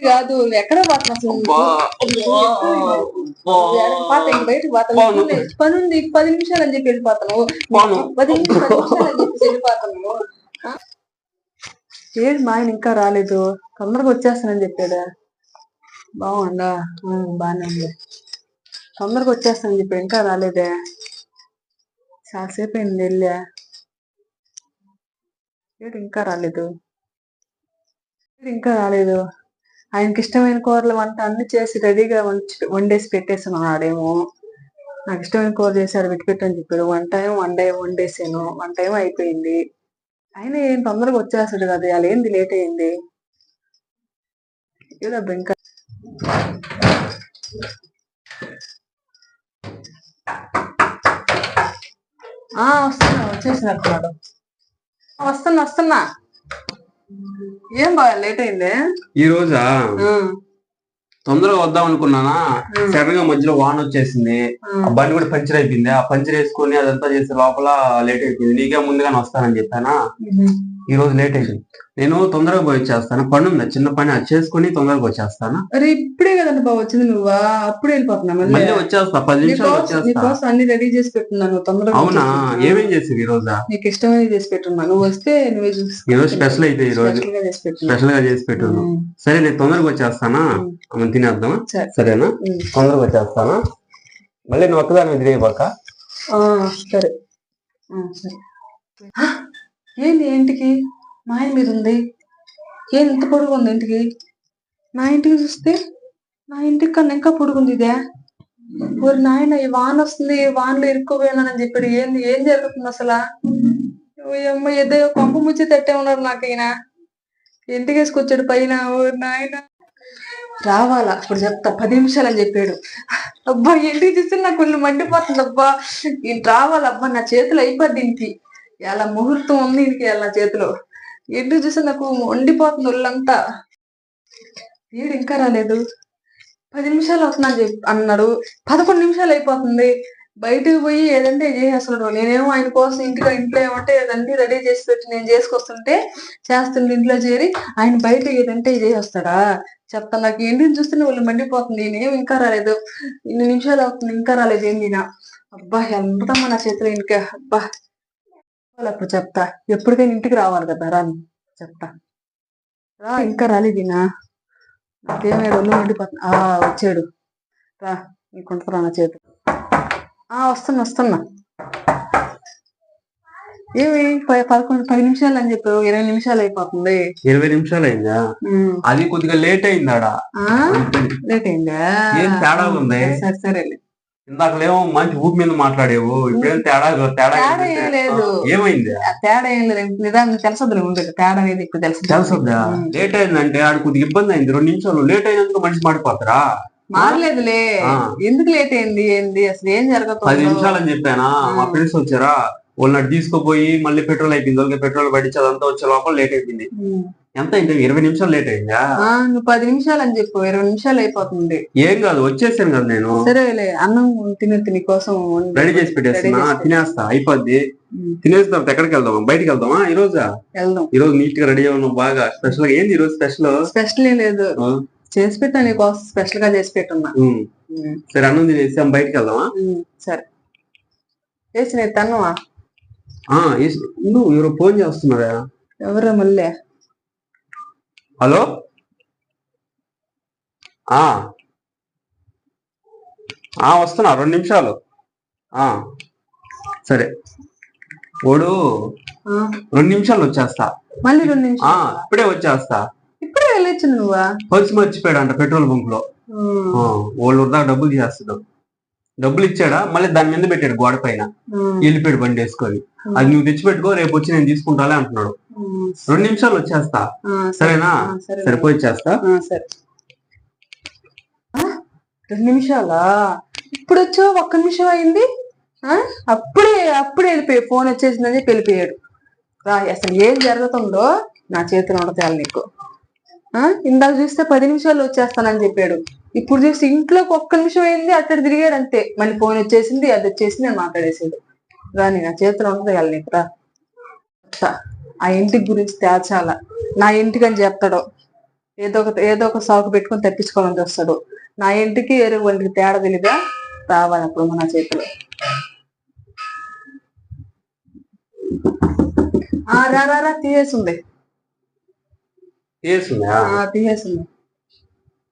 కాదు ఎక్కడ పోతున్నా బయటకు పోతాను పని ఉంది 10 నిమిషాలు అని చెప్పి వెళ్ళిపోతాను 10 నిమిషాలు అని చెప్పి వెళ్ళిపోతాను. ఏంటి మా ఆయన ఇంకా రాలేదు, తొందరగా వచ్చేస్తానని చెప్పాడా? బాగుండా, బానే ఉంది. తొందరగా వచ్చేస్తానని చెప్పి ఇంకా రాలేదే, చాలాసేపు అయింది వెళ్ళా. ఏంటి ఇంకా రాలేదు. ఆయనకి ఇష్టమైన కూరలు వంట అన్ని చేసి రెడీగా వండేసి పెట్టేస్తున్నాడేమో. నాకు ఇష్టమైన కూర చేశాడు పెట్టని చెప్పాడు. వండేసాను, వంట ఏమో అయిపోయింది. ఆయన ఏం తొందరగా వచ్చేస్తాడు కదా, అలా ఏంది లేట్ అయింది ఏదబ్బా. ఇంకా వచ్చేసినట్టున్నాడు. వస్తున్నా. ఏం బాగా లేట్ అయింది ఈ రోజా? తొందరగా వద్దాం అనుకున్నానా, సడన్ గా మధ్యలో వాన వచ్చేసింది. ఆ బండి కూడా పంచర్ అయిపోయింది. ఆ పంచర్ వేసుకుని అదంతా చేసే లోపల లేట్ అయిపోయింది. నీకే ముందుగానే వస్తానని చెప్పానా, ఈ రోజు లేట్ అయింది. నేను తొందరగా పోయి వచ్చేస్తాను. పని ఉంది, చిన్న పని, అది చేసుకుని తొందరగా వచ్చేస్తాను. అరే ఇప్పుడే కదండి బాబు వచ్చింది, నువ్వు అప్పుడే వెళ్ళిపోతున్నా. మళ్ళీ వచ్చేస్తా, 10 నిమిషాలు వచ్చేస్తా. అన్ని రెడీ చేసి పెట్టున్నాను తొందరగా. అవునా? ఏమేం చేసేది ఈ రోజా? నీకు ఇష్టమైనది చేసి పెట్టున్నా, నువ్వు వస్తే నువ్వే చూసి. ఈ రోజు స్పెషల్ అయితే, ఈ రోజు స్పెషల్ గా చేసి పెట్టు. సరే నేను తొందరగా వచ్చేస్తానా, మనం తినేద్దామా? సరేనా? తొందరగా వచ్చేస్తానా, మళ్ళీ నువ్వు ఒక్కదాని తినేయబాక. సరే. ఏంటి ఇంటికి మా ఆయన మీద ఉంది, ఏంది ఇంత పొడుగు ఉంది ఇంటికి? నా ఇంటికి చూస్తే నా ఇంటికి కన్నా ఇంకా పొడుగుంది ఇదే. ఊరి నాయన ఈ వాన వస్తుంది, వానలో ఇరుక్కుపోయినానని చెప్పాడు. ఏం జరుగుతుంది అసలు? అమ్మ ఏదో పంప ముచ్చి తట్టే ఉన్నాడు నాకు ఈయన. ఇంటికి వేసుకొచ్చాడు పైన. ఊరి నాయన రావాలా ఇప్పుడు చెప్తా, 10 నిమిషాలు అని చెప్పాడు. అబ్బా ఇంటికి చూస్తే నాకు కొన్ని మండిపోతుంది. అబ్బా ఇంటి రావాలబ్బా, నా చేతులు అయిపోద్ది ఇంటికి. ఎలా ముహూర్తం ఉంది ఇంటికి నా చేతిలో. ఇంటికి చూస్తే నాకు వండిపోతుంది ఒళ్ళంతా. వీడు ఇంకా రాలేదు. 10 నిమిషాలు అవుతుందని అన్నాడు, 11 నిమిషాలు అయిపోతుంది. బయటకు పోయి ఏదంటే చేసేస్తున్నాడు. నేనేమో ఆయన కోసం ఇంట్లో ఏమంటే అన్నీ రెడీ చేసి పెట్టి నేను చేసుకొస్తుంటే చేస్తుండే ఇంట్లో చేరి ఆయన బయట ఏదంటే చేసేస్తాడా చెప్తా. నాకు ఇంటిని చూస్తేనే వాళ్ళు మండిపోతుంది. నేనేం ఇంకా రాలేదు, 2 నిమిషాలు అవుతుంది ఇంకా రాలేదు. ఏంది నా అబ్బా ఎంతమ్మా నా చేతిలో ఇంకా. అబ్బా అప్పుడు చెప్తా, ఎప్పటికైనా ఇంటికి రావాలి కదా, రాని చెప్తా. రా ఇంకా రాలేదినా, నాకేమే ఒళ్ళు మండిపోతుంది. వచ్చాడు, రా నీకుంటురా నా చేతి. వస్తున్నా. ఏమి 10 నిమిషాలు అని చెప్పావు, 20 నిమిషాలు అయిపోతుంది. 20 నిమిషాలు అయిందా? అది కొద్దిగా లేట్ అయిందాడా? లేట్ అయిందా? ఏం తేడా ఉంది? సరే ఇందాకలేమో మంచి ఊపి మీద మాట్లాడేవు, ఇప్పుడేం తేడా ఏం లేదు. ఏమైంది? తేడా ఏం లేదు, నిదానం తెలుసద్దు ఉండదు. తేడా అనేది ఇప్పుడు తెలుసద్దా? లేట్ అయిందంటే ఆడు కొద్దిగా ఇబ్బంది అయింది. 2 నిమిషాలు లేట్ అయినందుకు మనిషి మాడిపోతారా? మారలేదులే, ఎందుకు లేట్ అయింది ఏంది అసలు ఏం జరగదు. 10 నిమిషాలు అని చెప్పానా, మా ఫ్రెండ్స్ వచ్చారా, వాళ్ళని తీసుకుపోయి మళ్ళీ పెట్రోల్ అయిపోయింది. వాళ్ళకి పెట్రోల్ పట్టించి అదంతా వచ్చే లోపల లేట్ అయిపోయింది. ఎంత అయింది? 20 నిమిషాలు లేట్ అయిందా? నువ్వు 10 నిమిషాలు అని చెప్పు, 20 నిమిషాలు అయిపోతుంది. ఏం కాదు, వచ్చేసాను కదా నేను. సరేలే, అన్నం తిని కోసం రెడీ చేసి పెట్టేస్తున్నా, తినేస్తా, అయిపోద్ది. తినేసిన తర్వాత ఎక్కడికి వెళ్దాం? బయటకి వెళ్దామా? ఈ రోజు నీట్ గా రెడీ అవ్వను బాగా. స్పెషల్ గా ఏంది ఈ రోజు స్పెషల్ ఏం లేదు, చేసి పెట్టా నీకోసం, స్పెషల్ గా చేసి పెట్టున్నా. సరే అన్నం తినేసి బయటకి వెళ్దామా? సరే వేసి నేను తన్నవా? నువ్వు ఎవరో ఫోన్ చేస్తున్నారా? ఎవరో మళ్ళీ? హలో, వస్తున్నా, 2 నిమిషాలు. సరే ఓడు 2 నిమిషాలు వచ్చేస్తా. మళ్ళీ 2 నిమిషాలు? ఇప్పుడే వచ్చేస్తా. ఇప్పుడే వెళ్ళొచ్చు నువ్వా? పర్సు మర్చిపోయాడు అంట పెట్రోల్ బంక్ లో. వాళ్ళు వద్దా డబ్బులు తీసేస్తాడు. డబ్బులు ఇచ్చాడా, మళ్ళీ దాని మీద పెట్టాడు గోడ పైన, వెళ్ళిపోయాడు బండి వేసుకొని. అది నువ్వు తెచ్చిపెట్టుకో, రేపు వచ్చి నేను తీసుకుంటాలే అంటున్నాడు. 2 నిమిషాలు వచ్చేస్తా. సరేనా? సరిపోయి వచ్చేస్తా. 2 నిమిషాలా? ఇప్పుడు వచ్చావు, 1 నిమిషం అయింది. అప్పుడే వెళ్ళిపోయి ఫోన్ వచ్చేసిందని చెప్పి వెళ్ళిపోయాడు. అసలు ఏం జరుగుతుందో నా చేతిలో ఉండతాయి నీకు. ఇందాక చూస్తే 10 నిమిషాలు వచ్చేస్తానని చెప్పాడు, ఇప్పుడు చూసి ఇంట్లోకి 1 నిమిషం అయింది అక్కడ తిరిగాడు అంతే. మళ్ళీ ఫోన్ వచ్చేసింది, అది వచ్చేసింది, నేను మాట్లాడేసాడు. రాని నా చేతిలో ఉండదు నీకు. రా ఆ ఇంటికి గురించి తేల్చాల, నా ఇంటికి అని చెప్తాడు. ఏదో ఒక సాకు పెట్టుకొని తప్పించుకోవాలని వస్తాడు. నా ఇంటికి ఎరుగు వంటికి తేడా తెలియదా రావాలప్పుడు మన చేతిలో. రా తీసేసింది. తీసేసింది.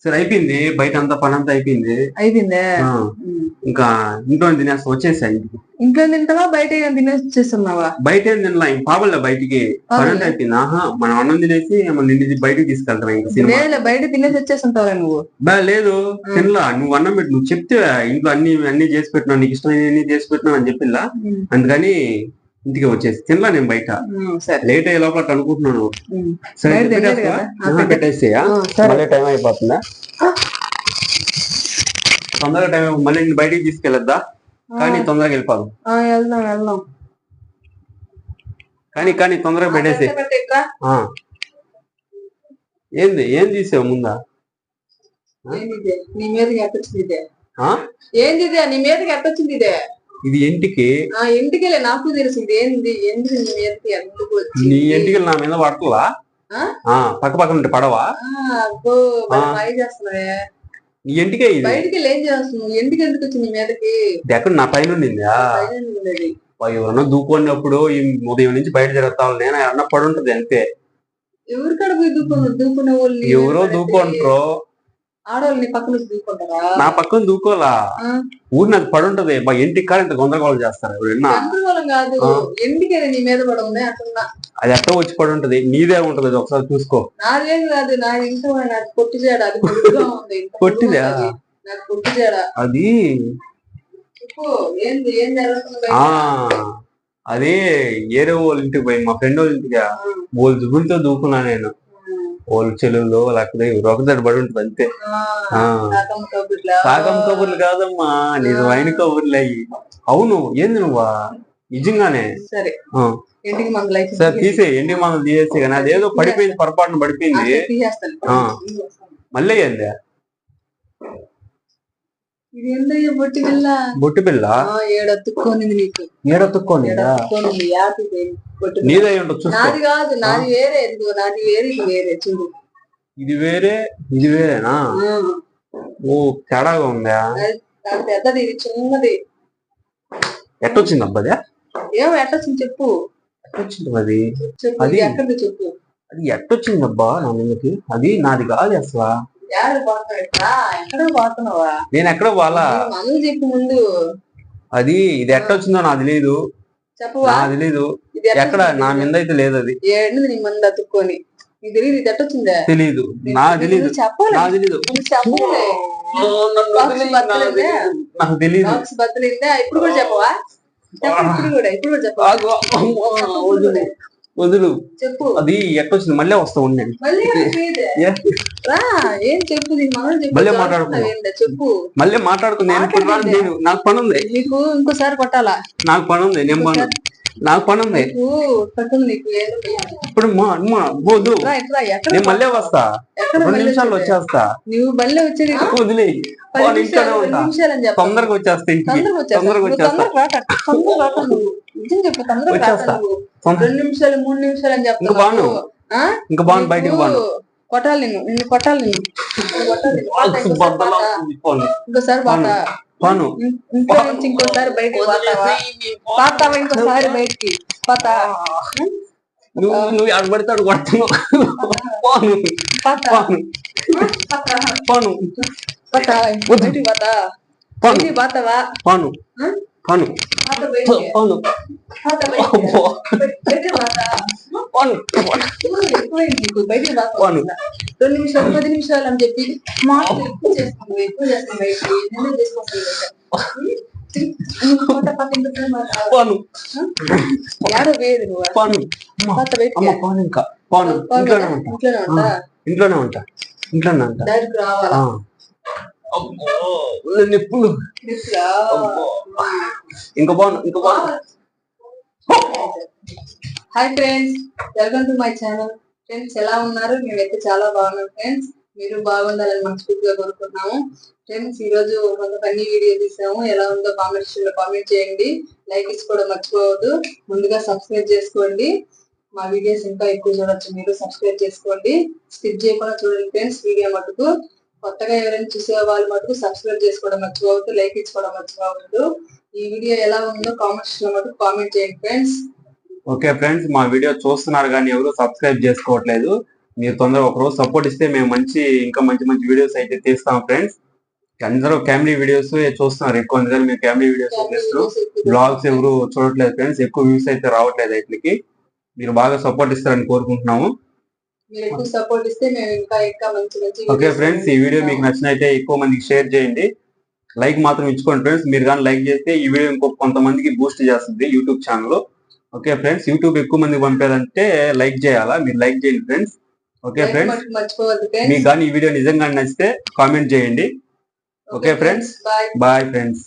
సరే అయిపోయింది, బయట అంతా పని అంతా అయిపోయింది. అయిపోయిందే. ఇంకా ఇంట్లో తినేస్తా వచ్చేసా. ఇంట్లో తింటావా బయట తినేసి వచ్చేస్తున్నావా? బయట ఏం తినలా, ఇంక పాపలే బయటికి పని అంతా అయిపోయింది. మనం అన్నం తినేసి నిన్ను బయటకి తీసుకెళ్తాం. ఇంకా బయట తినేసి వచ్చేస్తుంటావా నువ్వు? లేదు తినలా, నువ్వు అన్నం పెట్టు, నువ్వు చెప్తే ఇంట్లో అన్ని చేసి పెట్టినా, నీకు ఇష్టం చేసి పెట్టినా అని చెప్పిలా. అందుకని ఇంటికి వచ్చేసి తినలా నేను బయట. లేట్ అయ్యే లోపల అనుకుంటున్నాను. సరే పెట్టేసేయా, మళ్ళీ టైం అయిపోతుందా? తొందరగా టైం మళ్ళీ నేను బయటికి తీసుకెళ్ళొద్దా? కానీ తొందరగా వెళ్ళిపోదు. వెళ్దాం కానీ తొందరగా పెట్టేసి. ఏం తీసావు ముందా? నీ మీదకి ఎట్టొచ్చింది ఏంది? నీ మీదకి ఎట్టొచ్చింది ఇదే? ఇది ఇంటికి నాకు తెలిసింది. ఏంది నీ మీదకి ఎందుకు? నీ ఇంటికి నా మీద పడతలా? పక్క పక్కన ఉంటే పడవా? చేస్తున్నావే నీ ఇంటికే. ఇది బయటికి ఏం చేస్తున్నావు? ఇంటికి ఎందుకు వచ్చింది నీ మీదకి? ఎక్కడ నా పైన ఉండిందా? ఎవరన్నా దూకున్నప్పుడు ఉదయం నుంచి బయట జరుగుతావు, నేను అన్న పడి ఉంటది అంతే. ఎవరికాడ పోయి దూకునే వాళ్ళు ఎవరో దూకుంటారో. ఆడవాళ్ళు నీ పక్కన దూకుంటారా? నా పక్కన దూకోలా, ఊరి నాకు పడి ఉంటది. మా ఇంటికి కాడ ఇంత గందరగోళం చేస్తారు. గందరగోళం కాదు, ఎందుకైనా నీ మీద పడి ఉంది అంటున్నా. అది ఎక్కడ వచ్చి పడి ఉంటది, నీదే ఉంటది, ఒకసారి చూసుకో. నాదేం కాదు, నా ఇంట్లో నాకు పొట్టి చేయడా పొట్టిదా? నాకు పొట్టి చేయడా అది ఏంది ఏం జరుగుతుంది? అదే ఏరే వాళ్ళ ఇంటికి పోయి మా ఫ్రెండ్ వాళ్ళ ఇంటికి వాళ్ళు దుబ్బులతో దూకున్నా నేను. వాళ్ళు చెల్లెళ్ళు వాళ్ళు అక్కడ ఒకదారి పడి ఉంటుంది అంతే. కాకం కబుర్లు కాదమ్మా, నిజమైన కబుర్లు అయ్యి. అవును, ఏంది నువ్వా నిజంగానే? సరే తీసే ఇంటికి మనం తీసేసి, కానీ అదేదో పడిపోయింది, పొరపాటున పడిపోయింది. మళ్ళీ ఏంది బొట్టి పిల్ల? ఏడొత్తుకోనిదా? నీదే ఉండొచ్చు. నాది కాదు, నాది వేరే. నాది వేరే, ఇది వేరే. చూడు, ఇది వేరే ఇది వేరేనా? ఓ తేడాగా ఉందా? పెద్దది, ఇది చిన్నది. ఎట్టొచ్చింది అబ్బాది? ఏమో ఎట్టొచ్చింది చెప్పు. ఎట్టొచ్చింది అది? అది ఎక్కడిది చెప్పు. అది ఎట్టొచ్చింది అబ్బా నా మీదకి? అది నాది కాదు అసలు. ఎక్కడ పోతున్నావా? నేను ఎక్కడ పోవాలా? చెప్పు ముందు. అది ఇది ఎట్టొచ్చిందో నాకు తెలీదు. చెప్పవా? నాకు తెలీదు. ఎక్కడ నా మీద అయితే లేదు. అది ఏంటి నీ మంది అతుక్కొని నీకు తెలియదు? ఇది ఎట్టొచ్చిందా? తెలీదు, నాకు తెలీదు. చెప్పాలి, నాకు తెలీదు. నాకు తెలీదు. బద్దలైందా? ఇప్పుడు కూడా చెప్పవా? ఇప్పుడు కూడా చెప్పవా? వదులు చెప్పు. అది ఎట్టొచ్చింది? మళ్ళీ వస్తా ఉండే. ఏం చెప్పు. మళ్ళీ మాట్లాడుకున్నా. చెప్పు. మళ్ళీ మాట్లాడుకున్నా. నాకు పని ఉంది. నీకు ఇంకోసారి కొట్టాలా? నాకు పని ఉంది. నాకు పని ఉంది. ఇప్పుడు నేను మళ్ళీ వస్తా, 2 నిమిషాల్లో వచ్చేస్తా. నువ్వు మళ్ళీ వచ్చేది వదిలే, తొందరగా వచ్చేస్తా. ఇంటికి తొందరగా వచ్చేస్తా. చెప్పు, తొందరగా 2 నిమిషాలు 3 నిమిషాలు అని చెప్తా. ఇంకా బాను బయటకు బాను. కొట్టాలి నిన్ను కొట్టాలి. ఇంకోసారి పాను ఇంట్లో నుంచి ఇంకోసారి బయటకి పోతావా? ఇంకోసారి బయటికి పోతా? నువ్వు అడబడతాడు కొడుతున్నావు. పాను పాను పాను బయటికి పోతా? పోతావా? పాను పాను పాను బయటికి పోను. 2 నిమిషాలు 10 నిమిషాలు అని చెప్పి మాటలు ఎక్కువ చేస్తాను. ఇంట్లోనే ఉంటా. రావాలా? నిప్పులు ఇంకా బాగుంది. Hi friends, welcome to my channel. Friends ఎలా ఉన్నారు? మేమైతే చాలా బాగున్నాం ఫ్రెండ్స్. మీరు బాగుండాలని మనస్ఫూర్తిగా కోరుకుంటున్నాము. ఫ్రెండ్స్ ఈ రోజు కొంత ఫన్నీ వీడియో తీసాము. ఎలా ఉందో కామెంట్ సెక్షన్ లో కామెంట్ చేయండి. లైక్ ఇచ్చుకోవడం మర్చిపోవద్దు. ముందుగా సబ్స్క్రైబ్ చేసుకోండి. మా వీడియోస్ ఇంకా ఎక్కువ చూడొచ్చు. మీరు సబ్స్క్రైబ్ చేసుకోండి, స్కిప్ చేయకుండా చూడండి ఫ్రెండ్స్. వీడియో మటుకు కొత్తగా ఎవరైనా చూసే వాళ్ళు మటుకు సబ్స్క్రైబ్ చేసుకోవడం మర్చిపోవద్దు, లైక్ ఇచ్చుకోవడం మర్చిపోవద్దు. ఈ వీడియో ఎలా ఉందో కామెంట్స్ లో మటుకు కామెంట్ చేయండి ఫ్రెండ్స్. ఓకే ఫ్రెండ్స్, మా వీడియో చూస్తున్నారు కానీ ఎవరు సబ్స్క్రైబ్ చేసుకోవట్లేదు. మీరు తొందరగా ఒకరోజు సపోర్ట్ ఇస్తే మేము ఇంకా మంచి మంచి వీడియోస్ అయితే తీస్తాం ఫ్రెండ్స్. అందరూ ఫ్యామిలీ వీడియోస్ చూస్తున్నారు ఎక్కువ, అందుకని మేము ఫ్యామిలీ వీడియోస్ చేస్తున్నాం. బ్లాగ్స్ ఎవరు చూడట్లేదు ఫ్రెండ్స్, ఎక్కువ వ్యూస్ అయితే రావట్లేదు. వీటికి మీరు బాగా సపోర్ట్ ఇస్తారని కోరుకుంటున్నాము. ఓకే ఫ్రెండ్స్, ఈ వీడియో మీకు నచ్చినైతే ఎక్కువ మందికి షేర్ చేయండి, లైక్ మాత్రం ఇచ్చుకోండి ఫ్రెండ్స్. మీరు కానీ లైక్ చేస్తే ఈ వీడియో కొంతమందికి బూస్ట్ చేస్తుంది YouTube channel. Okay friends, YouTube ఎక్కువ మందికి పంపేదంటే లైక్ చేయాలా, మీరు లైక్ చేయండి ఫ్రెండ్స్. ఓకే ఫ్రెండ్స్, మీకు కానీ ఈ వీడియో నిజంగా నచ్చితే కామెంట్ చేయండి. Okay friends, bye friends.